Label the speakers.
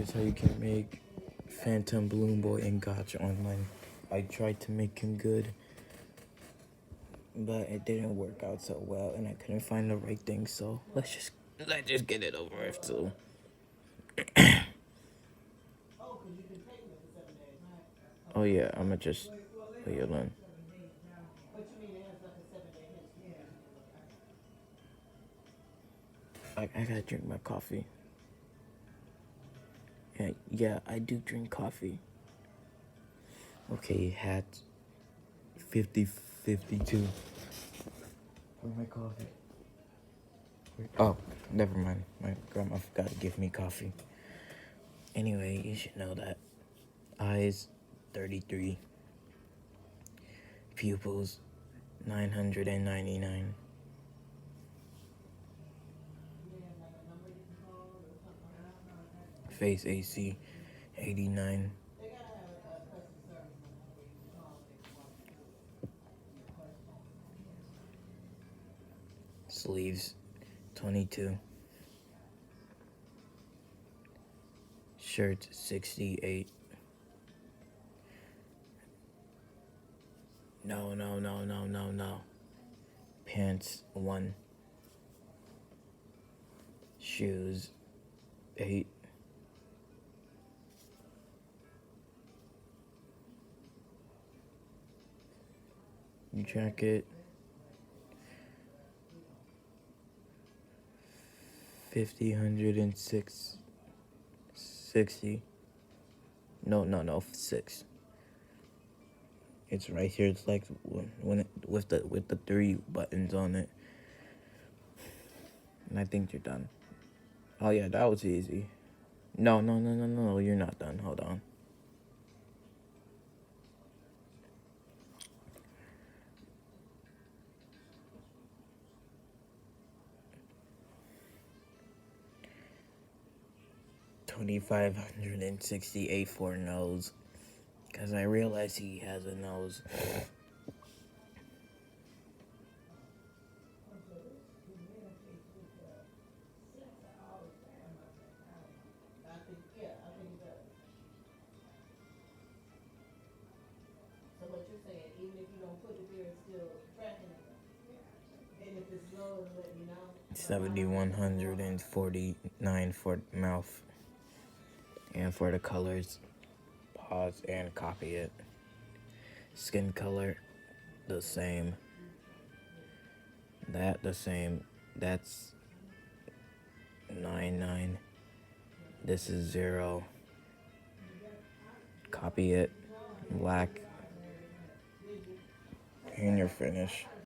Speaker 1: is how you can make Phantom Balloon Boy in Gacha online. I tried to make him good, but it didn't work out so well, and I couldn't find the right thing. So let's just get it over with too. Oh yeah, I'ma just leave it alone. I gotta drink my coffee. Yeah, I do drink coffee. Okay, hat 50-52. Where's my coffee? Oh, never mind. My grandma forgot to give me coffee. Anyway, you should know that. Eyes, 33. Pupils, 999. Face AC, 89. Sleeves, 22. Shirt, 68. No. Pants, 1. Shoes, 8. Jacket, 50, 106, 60. No, 6. It's right here. It's like when with the 3 buttons on it. And I think you're done. Oh yeah, that was easy. No, you're not done. Hold on. $2,568 for a nose. Because I realize he has a nose.
Speaker 2: So what you're saying, even if you don't put it there, it's still tracking it. And if it's low, it'll let me know.
Speaker 1: 7,149 for mouth. And for the colors, pause and copy it. Skin color, the same. That the same. That's 99. This is 0. Copy it. Black. And you're finished.